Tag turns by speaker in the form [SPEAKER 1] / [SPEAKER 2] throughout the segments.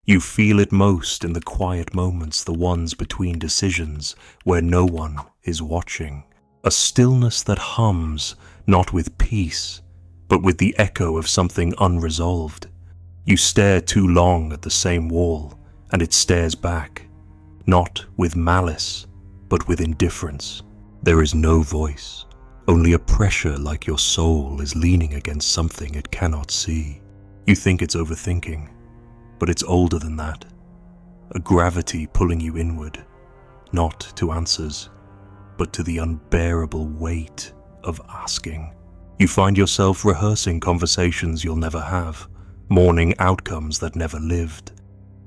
[SPEAKER 1] You feel it most in the quiet moments, the ones between decisions, where no one is watching. A stillness that hums, not with peace, but with the echo of something unresolved. You stare too long at the same wall, and it stares back, not with malice, but with indifference. There is no voice, only a pressure like your soul is leaning against something it cannot see. You think it's overthinking, but it's older than that. A gravity pulling you inward, not to answers, but to the unbearable weight of asking. You find yourself rehearsing conversations you'll never have, mourning outcomes that never lived,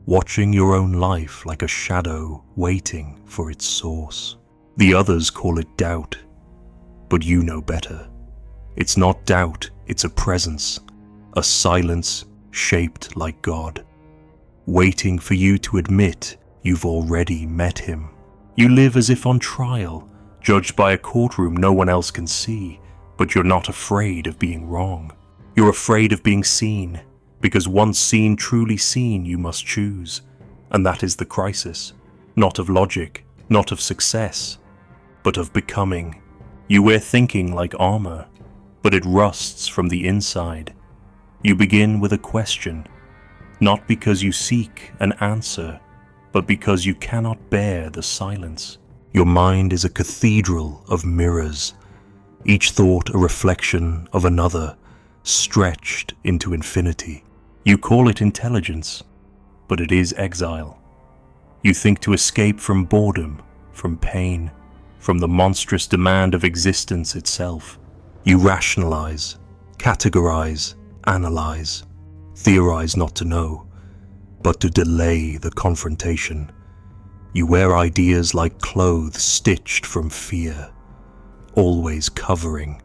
[SPEAKER 1] watching your own life like a shadow waiting for its source. The others call it doubt, but you know better. It's not doubt, it's a presence, a silence shaped like God, waiting for you to admit you've already met him. You live as if on trial, judged by a courtroom no one else can see, but you're not afraid of being wrong. You're afraid of being seen, because once seen, truly seen, you must choose. And that is the crisis, not of logic, not of success, but of becoming. You wear thinking like armor, but it rusts from the inside. You begin with a question, not because you seek an answer, but because you cannot bear the silence. Your mind is a cathedral of mirrors, each thought a reflection of another, stretched into infinity. You call it intelligence, but it is exile. You think to escape from boredom, from pain, from the monstrous demand of existence itself. You rationalize, categorize, analyze, theorize not to know, but to delay the confrontation. You wear ideas like clothes stitched from fear, always covering,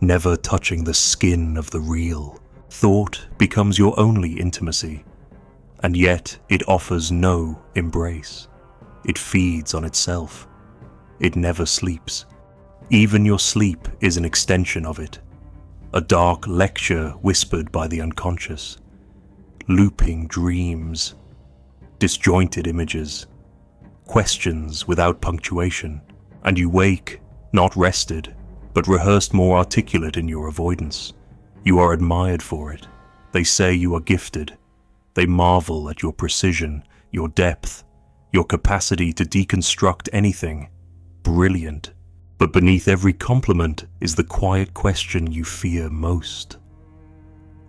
[SPEAKER 1] never touching the skin of the real. Thought becomes your only intimacy, and yet it offers no embrace. It feeds on itself. It never sleeps. Even your sleep is an extension of it, a dark lecture whispered by the unconscious. Looping dreams, disjointed images, questions without punctuation, and you wake, not rested, but rehearsed, more articulate in your avoidance. You are admired for it. They say you are gifted. They marvel at your precision, your depth, your capacity to deconstruct anything. Brilliant. But beneath every compliment is the quiet question you fear most.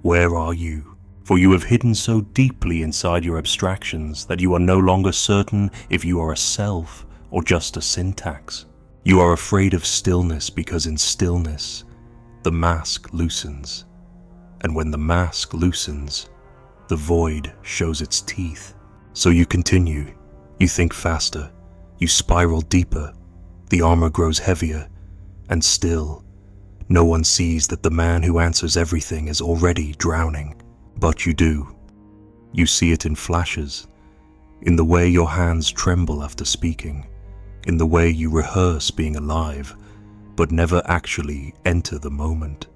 [SPEAKER 1] Where are you? For you have hidden so deeply inside your abstractions that you are no longer certain if you are a self or just a syntax. You are afraid of stillness because in stillness, the mask loosens. And when the mask loosens, the void shows its teeth. So you continue, you think faster, you spiral deeper, the armor grows heavier, and still, no one sees that the man who answers everything is already drowning. But you do. You see it in flashes, in the way your hands tremble after speaking, in the way you rehearse being alive, but never actually enter the moment,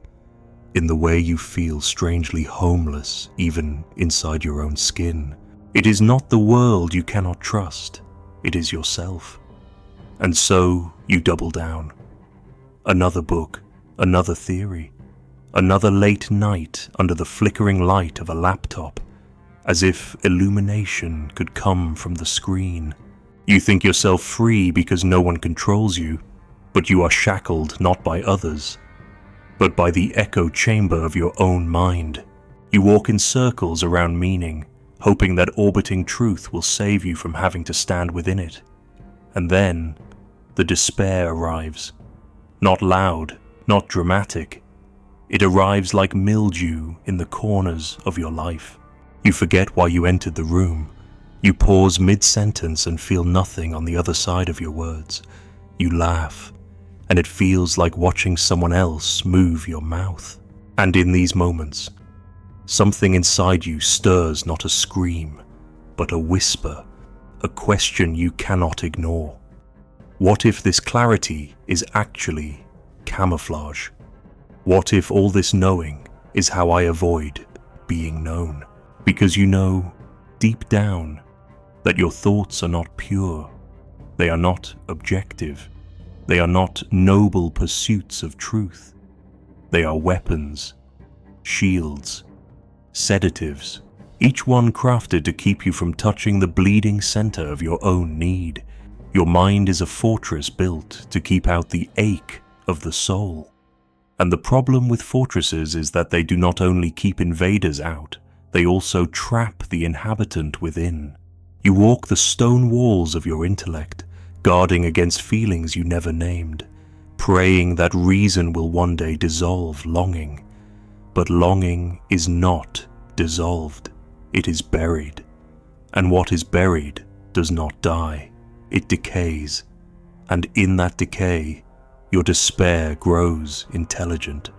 [SPEAKER 1] in the way you feel strangely homeless even inside your own skin. It is not the world you cannot trust, it is yourself. And so you double down. Another book, another theory, another late night under the flickering light of a laptop, as if illumination could come from the screen. You think yourself free because no one controls you, but you are shackled not by others, but by the echo chamber of your own mind. You walk in circles around meaning, hoping that orbiting truth will save you from having to stand within it. And then, the despair arrives. Not loud, not dramatic. It arrives like mildew in the corners of your life. You forget why you entered the room. You pause mid-sentence and feel nothing on the other side of your words. You laugh, and it feels like watching someone else move your mouth. And in these moments, something inside you stirs not a scream, but a whisper, a question you cannot ignore. What if this clarity is actually camouflage? What if all this knowing is how I avoid being known? Because you know, deep down, that your thoughts are not pure, they are not objective, they are not noble pursuits of truth. They are weapons, shields, sedatives, each one crafted to keep you from touching the bleeding center of your own need. Your mind is a fortress built to keep out the ache of the soul. And the problem with fortresses is that they do not only keep invaders out, they also trap the inhabitant within. You walk the stone walls of your intellect, guarding against feelings you never named, praying that reason will one day dissolve longing. But longing is not dissolved, it is buried. And what is buried does not die, it decays. And in that decay, your despair grows intelligent.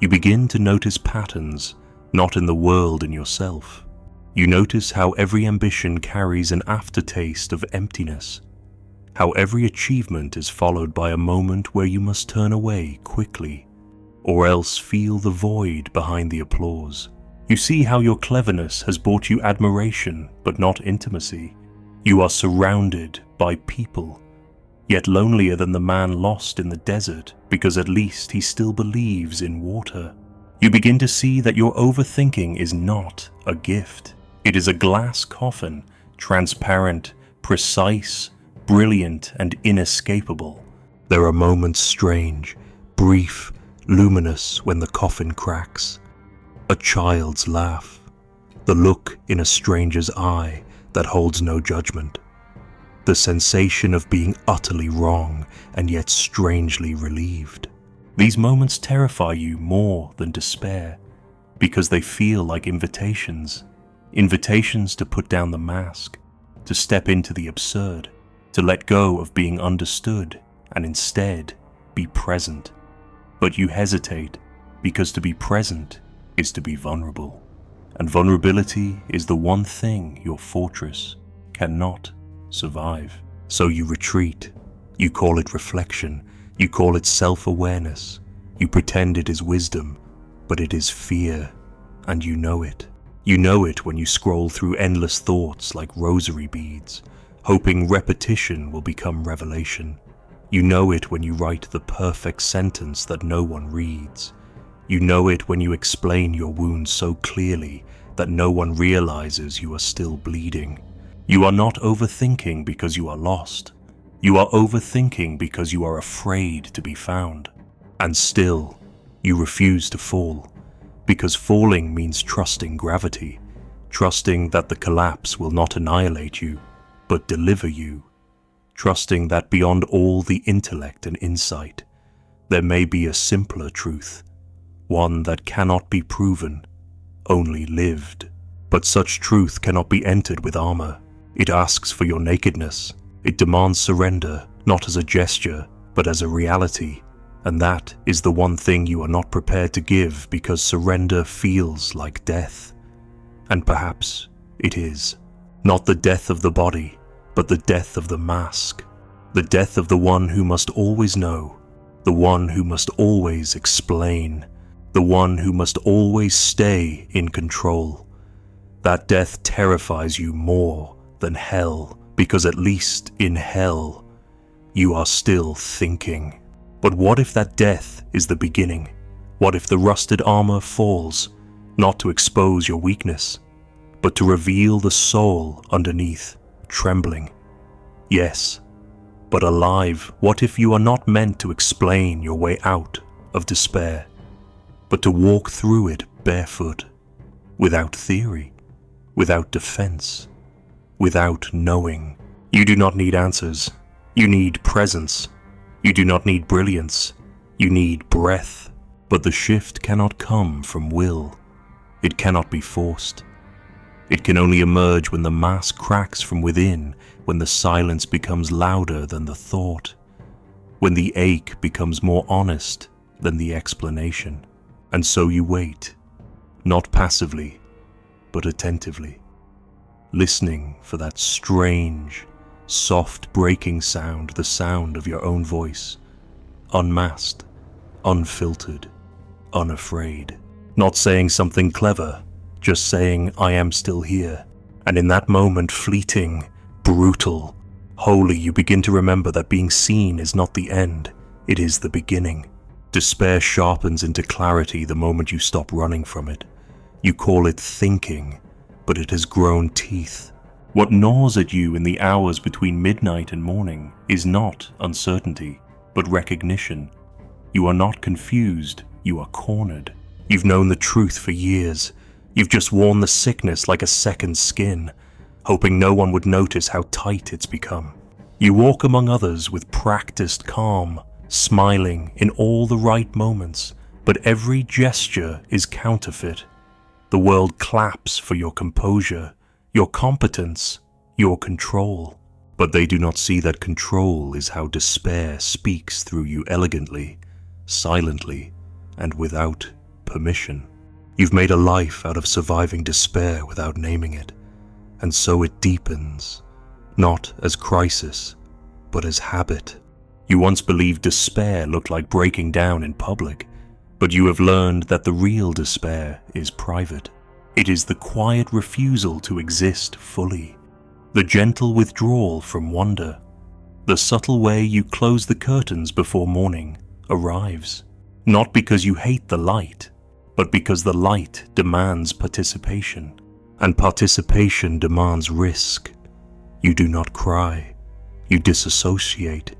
[SPEAKER 1] You begin to notice patterns, not in the world and yourself. You notice how every ambition carries an aftertaste of emptiness, how every achievement is followed by a moment where you must turn away quickly, or else feel the void behind the applause. You see how your cleverness has brought you admiration, but not intimacy. You are surrounded by people, yet lonelier than the man lost in the desert, because at least he still believes in water. You begin to see that your overthinking is not a gift. It is a glass coffin, transparent, precise, brilliant, and inescapable. There are moments strange, brief, luminous when the coffin cracks. A child's laugh, the look in a stranger's eye that holds no judgment, the sensation of being utterly wrong and yet strangely relieved. These moments terrify you more than despair, because they feel like invitations to put down the mask, to step into the absurd, to let go of being understood and instead be present. But you hesitate, because to be present is to be vulnerable, and vulnerability is the one thing your fortress cannot survive. So you retreat. You call it reflection, you call it self-awareness, you pretend it is wisdom, but it is fear, and you know it. You know it when you scroll through endless thoughts like rosary beads, hoping repetition will become revelation. You know it when you write the perfect sentence that no one reads. You know it when you explain your wounds so clearly that no one realizes you are still bleeding. You are not overthinking because you are lost. You are overthinking because you are afraid to be found. And still, you refuse to fall, because falling means trusting gravity, trusting that the collapse will not annihilate you, but deliver you, trusting that beyond all the intellect and insight, there may be a simpler truth, one that cannot be proven, only lived. But such truth cannot be entered with armor. It asks for your nakedness. It demands surrender, not as a gesture, but as a reality. And that is the one thing you are not prepared to give, because surrender feels like death. And perhaps it is. Not the death of the body, but the death of the mask. The death of the one who must always know, the one who must always explain, the one who must always stay in control. That death terrifies you more than hell, because at least in hell, you are still thinking. But what if that death is the beginning? What if the rusted armor falls, not to expose your weakness, but to reveal the soul underneath, trembling? Yes, but alive. What if you are not meant to explain your way out of despair, but to walk through it barefoot, without theory, without defense, without knowing? You do not need answers. You need presence. You do not need brilliance. You need breath. But the shift cannot come from will. It cannot be forced. It can only emerge when the mask cracks from within, when the silence becomes louder than the thought, when the ache becomes more honest than the explanation. And so you wait, not passively, but attentively, listening for that strange, soft breaking sound, the sound of your own voice, unmasked, unfiltered, unafraid. Not saying something clever, just saying, I am still here, And in that moment, fleeting, brutal, holy, you begin to remember that being seen is not the end, it is the beginning. Despair sharpens into clarity the moment you stop running from it. You call it thinking, but it has grown teeth. What gnaws at you in the hours between midnight and morning is not uncertainty, but recognition. You are not confused, you are cornered. You've known the truth for years. You've just worn the sickness like a second skin, hoping no one would notice how tight it's become. You walk among others with practiced calm, smiling in all the right moments, but every gesture is counterfeit. The world claps for your composure, your competence, your control. But they do not see that control is how despair speaks through you elegantly, silently, and without permission. You've made a life out of surviving despair without naming it, and so it deepens, not as crisis, but as habit. You once believed despair looked like breaking down in public, but you have learned that the real despair is private. It is the quiet refusal to exist fully, the gentle withdrawal from wonder, the subtle way you close the curtains before morning arrives, not because you hate the light, but because the light demands participation, and participation demands risk. You do not cry, you disassociate,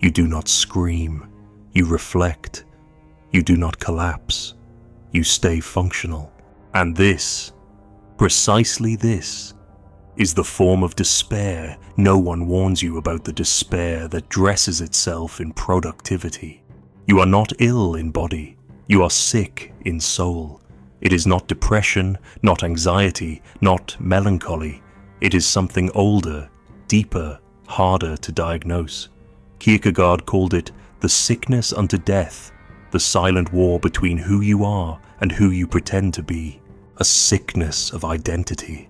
[SPEAKER 1] you do not scream, you reflect, you do not collapse, you stay functional. And this, precisely this, is the form of despair. No one warns you about the despair that dresses itself in productivity. You are not ill in body, you are sick in soul. It is not depression, not anxiety, not melancholy. It is something older, deeper, harder to diagnose. Kierkegaard called it the sickness unto death, the silent war between who you are and who you pretend to be. A sickness of identity,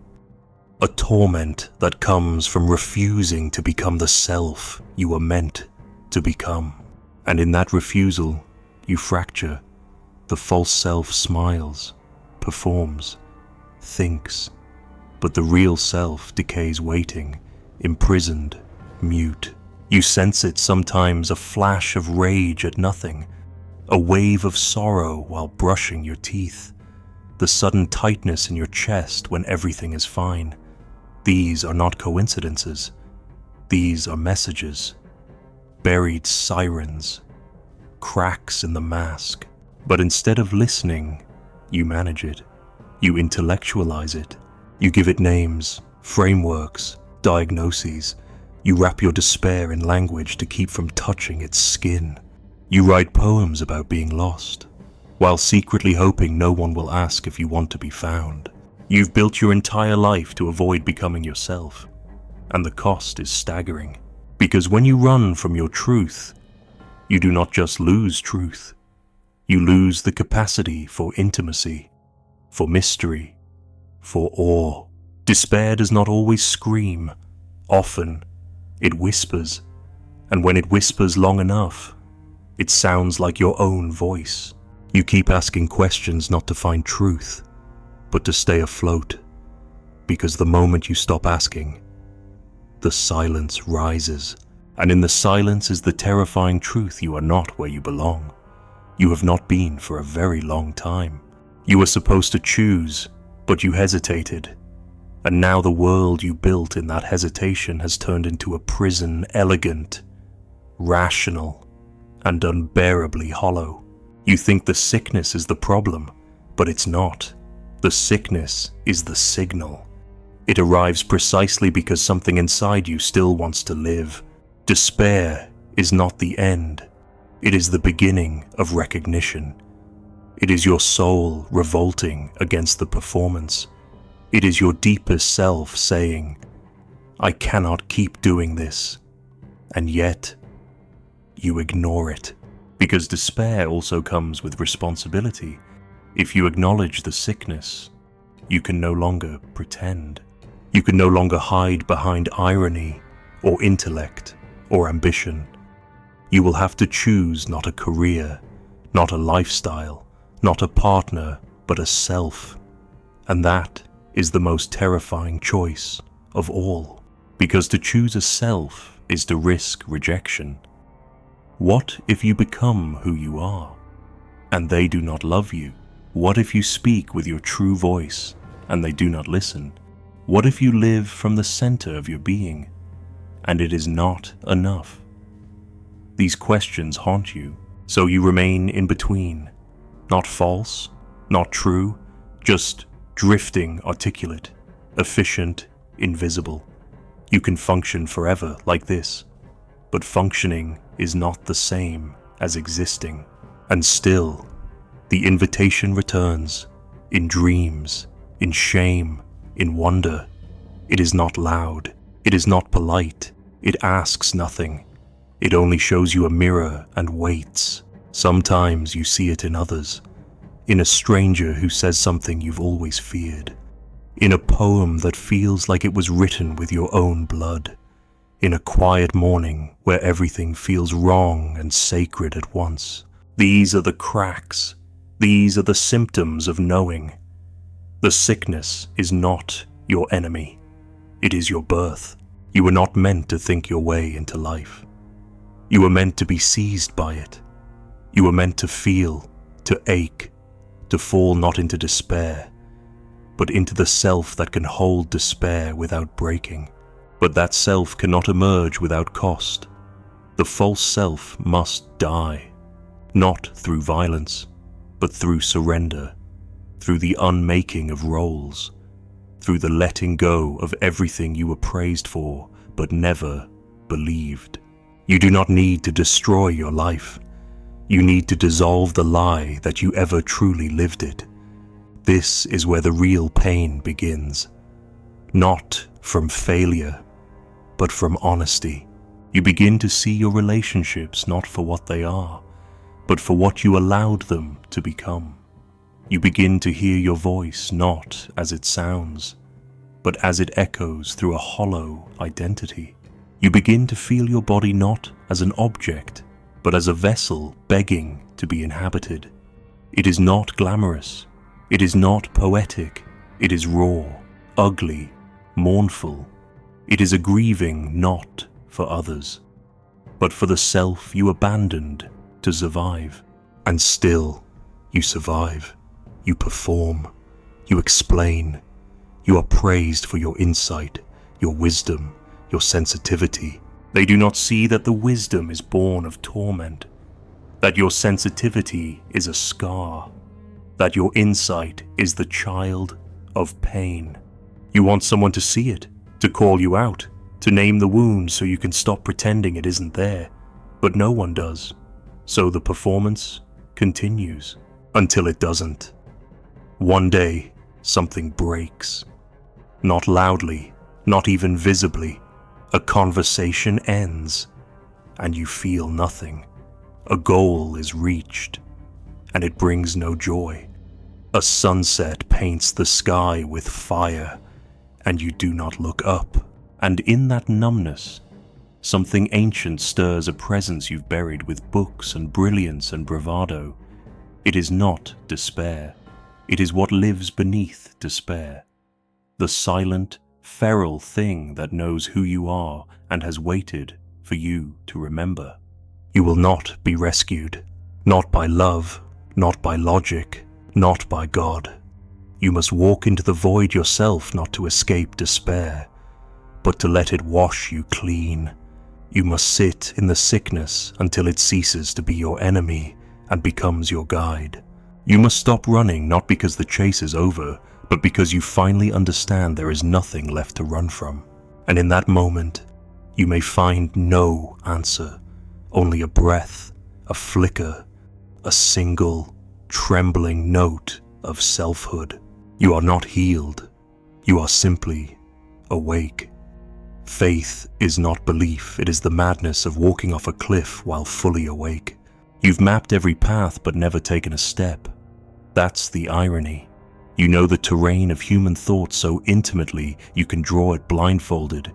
[SPEAKER 1] a torment that comes from refusing to become the self you were meant to become. And in that refusal, you fracture. The false self smiles, performs, thinks, but the real self decays waiting, imprisoned, mute. You sense it sometimes, a flash of rage at nothing, a wave of sorrow while brushing your teeth, the sudden tightness in your chest when everything is fine. These are not coincidences. These are messages, buried sirens, cracks in the mask. But instead of listening, you manage it. You intellectualize it. You give it names, frameworks, diagnoses. You wrap your despair in language to keep from touching its skin. You write poems about being lost, while secretly hoping no one will ask if you want to be found. You've built your entire life to avoid becoming yourself, and the cost is staggering. Because when you run from your truth, you do not just lose truth, you lose the capacity for intimacy, for mystery, for awe. Despair does not always scream. Often, it whispers, and when it whispers long enough, it sounds like your own voice. You keep asking questions not to find truth, but to stay afloat, because the moment you stop asking, the silence rises, and in the silence is the terrifying truth: you are not where you belong. You have not been for a very long time. You were supposed to choose, but you hesitated, and now the world you built in that hesitation has turned into a prison, elegant, rational, and unbearably hollow. You think the sickness is the problem, but it's not. The sickness is the signal. It arrives precisely because something inside you still wants to live. Despair is not the end. It is the beginning of recognition. It is your soul revolting against the performance. It is your deepest self saying, I cannot keep doing this. And yet, you ignore it. Because despair also comes with responsibility. If you acknowledge the sickness, you can no longer pretend. You can no longer hide behind irony, or intellect, or ambition. You will have to choose not a career, not a lifestyle, not a partner, but a self. And that is the most terrifying choice of all, because to choose a self is to risk rejection. What if you become who you are, and they do not love you? What if you speak with your true voice, and they do not listen? What if you live from the center of your being, and it is not enough? These questions haunt you, so you remain in between, not false, not true, just drifting articulate, efficient, invisible. You can function forever like this, but functioning is not the same as existing. And still, the invitation returns, in dreams, in shame, in wonder. It is not loud, it is not polite, it asks nothing. It only shows you a mirror and waits. Sometimes you see it in others, in a stranger who says something you've always feared, in a poem that feels like it was written with your own blood, in a quiet morning where everything feels wrong and sacred at once. These are the cracks. These are the symptoms of knowing. The sickness is not your enemy. It is your birth. You were not meant to think your way into life. You were meant to be seized by it. You were meant to feel, to ache, to fall not into despair, but into the self that can hold despair without breaking. But that self cannot emerge without cost. The false self must die, not through violence, but through surrender, through the unmaking of roles, through the letting go of everything you were praised for but never believed. You do not need to destroy your life. You need to dissolve the lie that you ever truly lived it. This is where the real pain begins. Not from failure, but from honesty. You begin to see your relationships not for what they are, but for what you allowed them to become. You begin to hear your voice not as it sounds, but as it echoes through a hollow identity. You begin to feel your body not as an object, but as a vessel begging to be inhabited. It is not glamorous. It is not poetic. It is raw, ugly, mournful. It is a grieving not for others, but for the self you abandoned to survive. And still, you survive. You perform. You explain. You are praised for your insight, your wisdom, your sensitivity. They do not see that the wisdom is born of torment, that your sensitivity is a scar, that your insight is the child of pain. You want someone to see it, to call you out, to name the wound so you can stop pretending it isn't there, but no one does. So the performance continues until it doesn't. One day, something breaks. Not loudly, not even visibly. A conversation ends, and you feel nothing. A goal is reached, and it brings no joy. A sunset paints the sky with fire, and you do not look up. And in that numbness, something ancient stirs a presence you've buried with books and brilliance and bravado. It is not despair. It is what lives beneath despair. The silent, feral thing that knows who you are and has waited for you to remember. You will not be rescued, not by love, not by logic, not by God. You must walk into the void yourself, not to escape despair, but to let it wash you clean. You must sit in the sickness until it ceases to be your enemy and becomes your guide. You must stop running, not because the chase is over, but because you finally understand there is nothing left to run from. And in that moment, you may find no answer, only a breath, a flicker, a single, trembling note of selfhood. You are not healed. You are simply awake. Faith is not belief. It is the madness of walking off a cliff while fully awake. You've mapped every path but never taken a step. That's the irony. You know the terrain of human thought so intimately you can draw it blindfolded.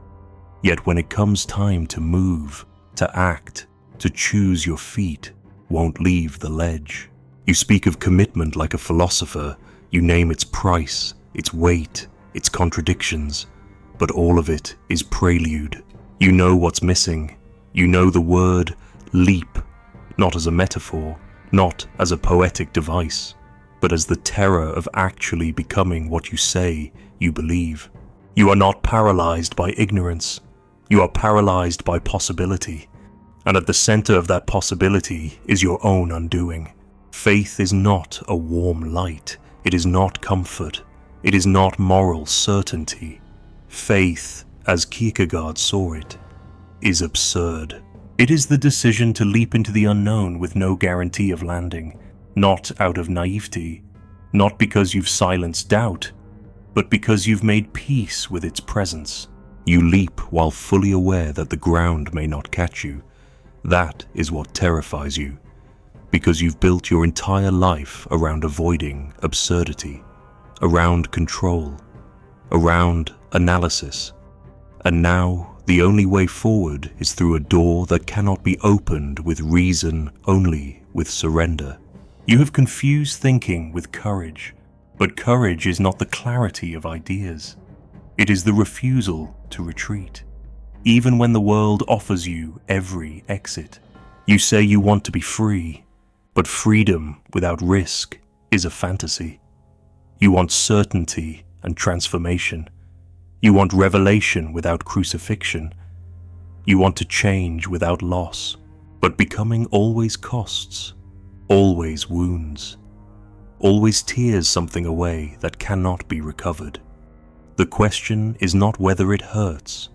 [SPEAKER 1] Yet when it comes time to move, to act, to choose, your feet won't leave the ledge. You speak of commitment like a philosopher. You name its price, its weight, its contradictions, but all of it is prelude. You know what's missing. You know the word leap, not as a metaphor, not as a poetic device, but as the terror of actually becoming what you say you believe. You are not paralyzed by ignorance. You are paralyzed by possibility. And at the center of that possibility is your own undoing. Faith is not a warm light. It is not comfort. It is not moral certainty. Faith, as Kierkegaard saw it, is absurd. It is the decision to leap into the unknown with no guarantee of landing, not out of naivety, not because you've silenced doubt, but because you've made peace with its presence. You leap while fully aware that the ground may not catch you. That is what terrifies you, because you've built your entire life around avoiding absurdity, around control, around analysis. And now the only way forward is through a door that cannot be opened with reason, only with surrender. You have confused thinking with courage, but courage is not the clarity of ideas. It is the refusal to retreat, even when the world offers you every exit. You say you want to be free, but freedom without risk is a fantasy. You want certainty and transformation. You want revelation without crucifixion. You want to change without loss, but becoming always costs, always wounds, always tears something away that cannot be recovered. The question is not whether it hurts.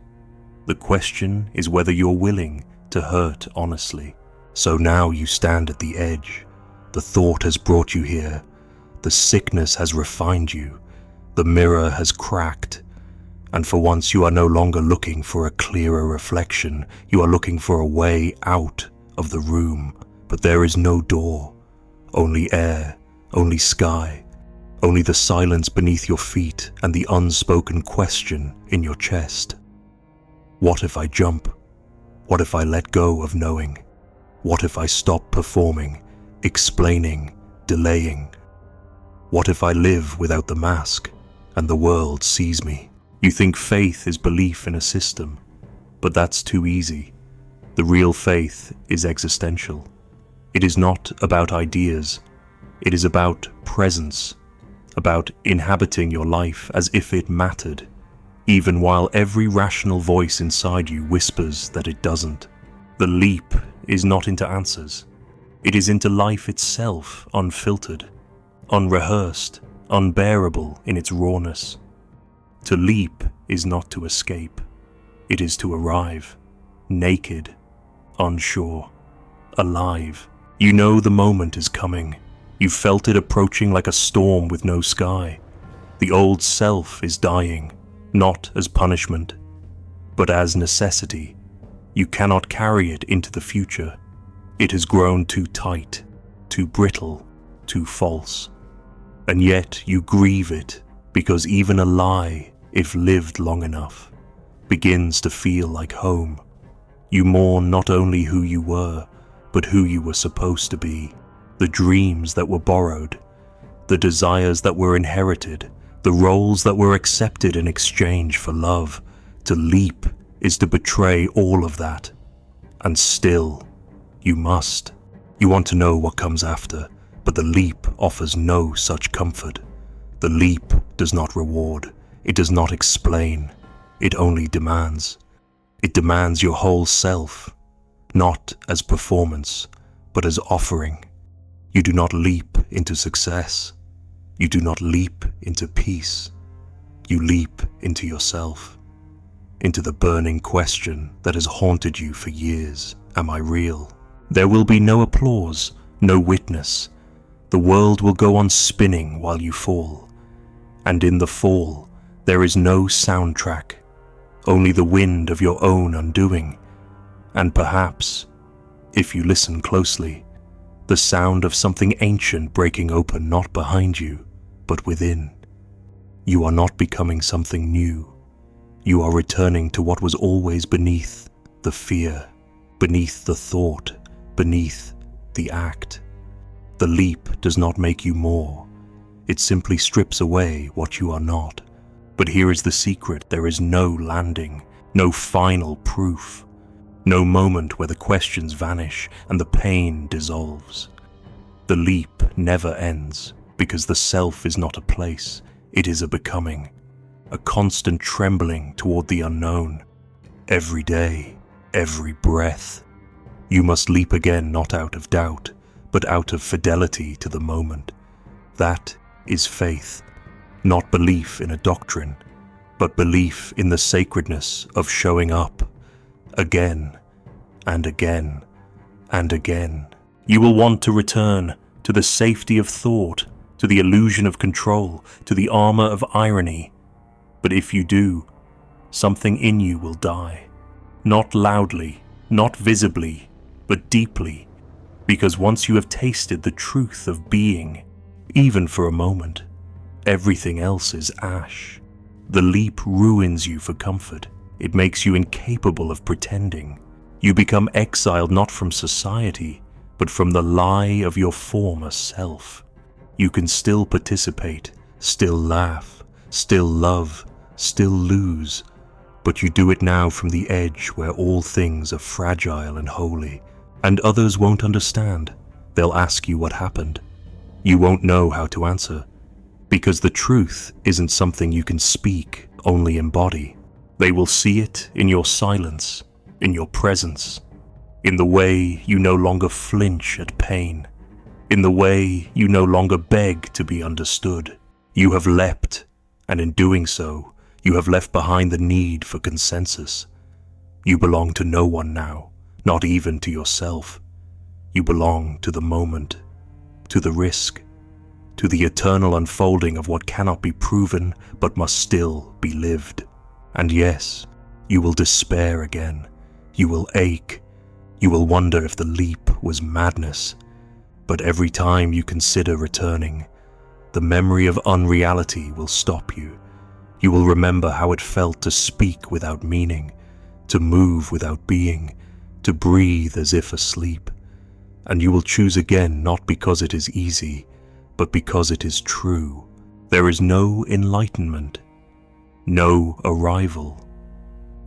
[SPEAKER 1] The question is whether you're willing to hurt honestly. So now you stand at the edge. The thought has brought you here. The sickness has refined you. The mirror has cracked. And for once you are no longer looking for a clearer reflection. You are looking for a way out of the room. But there is no door. Only air. Only sky. Only the silence beneath your feet and the unspoken question in your chest. What if I jump? What if I let go of knowing? What if I stop performing, explaining, delaying? What if I live without the mask and the world sees me? You think faith is belief in a system, but that's too easy. The real faith is existential. It is not about ideas. It is about presence, about inhabiting your life as if it mattered, even while every rational voice inside you whispers that it doesn't. The leap is not into answers. It is into life itself, unfiltered, unrehearsed, unbearable in its rawness. To leap is not to escape. It is to arrive, naked, unsure, alive. You know the moment is coming. You felt it approaching like a storm with no sky. The old self is dying, not as punishment, but as necessity. You cannot carry it into the future. It has grown too tight, too brittle, too false. And yet you grieve it, because even a lie, if lived long enough, begins to feel like home. You mourn not only who you were, but who you were supposed to be. The dreams that were borrowed, the desires that were inherited, the roles that were accepted in exchange for love. To leap is to betray all of that. And still, you must. You want to know what comes after, but the leap offers no such comfort. The leap does not reward. It does not explain. It only demands. It demands your whole self, not as performance, but as offering. You do not leap into success. You do not leap into peace. You leap into yourself, into the burning question that has haunted you for years. Am I real? There will be no applause, no witness. The world will go on spinning while you fall. And in the fall, there is no soundtrack, only the wind of your own undoing. And perhaps, if you listen closely, the sound of something ancient breaking open not behind you, but within. You are not becoming something new. You are returning to what was always beneath the fear, beneath the thought, beneath the act. The leap does not make you more. It simply strips away what you are not. But here is the secret: there is no landing, no final proof, no moment where the questions vanish and the pain dissolves. The leap never ends, because the self is not a place, it is a becoming, a constant trembling toward the unknown. Every day, every breath, you must leap again, not out of doubt, but out of fidelity to the moment. That is faith, not belief in a doctrine, but belief in the sacredness of showing up again and again and again. You will want to return to the safety of thought, to the illusion of control, to the armor of irony. But if you do, something in you will die. Not loudly, not visibly, but deeply, because once you have tasted the truth of being, even for a moment, everything else is ash. The leap ruins you for comfort. It makes you incapable of pretending. You become exiled not from society, but from the lie of your former self. You can still participate, still laugh, still love, still lose, but you do it now from the edge where all things are fragile and holy, and others won't understand. They'll ask you what happened. You won't know how to answer, because the truth isn't something you can speak, only embody. They will see it in your silence, in your presence, in the way you no longer flinch at pain, in the way you no longer beg to be understood. You have leapt, and in doing so, you have left behind the need for consensus. You belong to no one now, not even to yourself. You belong to the moment, to the risk, to the eternal unfolding of what cannot be proven but must still be lived. And yes, you will despair again. You will ache. You will wonder if the leap was madness. But every time you consider returning, the memory of unreality will stop you. You will remember how it felt to speak without meaning, to move without being, to breathe as if asleep. And you will choose again, not because it is easy, but because it is true. There is no enlightenment, no arrival,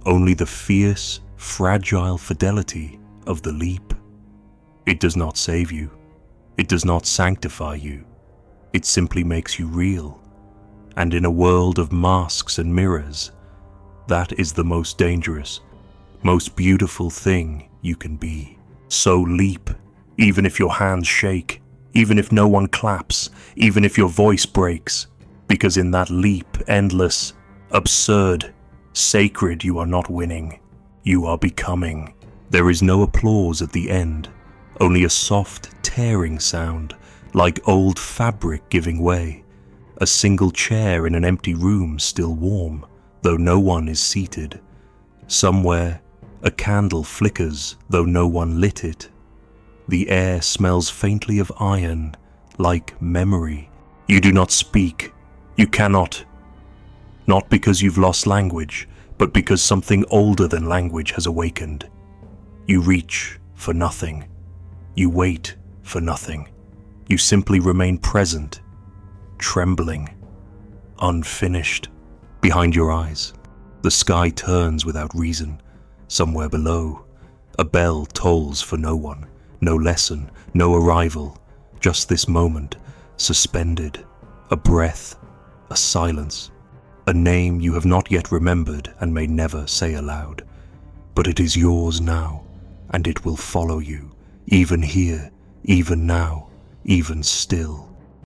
[SPEAKER 1] only the fierce, fragile fidelity of the leap. It does not save you. It does not sanctify you. It simply makes you real. And in a world of masks and mirrors, that is the most dangerous, most beautiful thing you can be. So leap, even if your hands shake, even if no one claps, even if your voice breaks, because in that leap, endless, absurd, sacred, you are not winning. You are becoming. There is no applause at the end, only a soft, tearing sound, like old fabric giving way. A single chair in an empty room still warm, though no one is seated. Somewhere, a candle flickers, though no one lit it. The air smells faintly of iron, like memory. You do not speak. You cannot. Not because you've lost language, but because something older than language has awakened. You reach for nothing. You wait for nothing. You simply remain present, trembling, unfinished. Behind your eyes, the sky turns without reason. Somewhere below, a bell tolls for no one, no lesson, no arrival, just this moment, suspended, a breath, a silence, a name you have not yet remembered and may never say aloud. But it is yours now, and it will follow you, even here, even now, even still.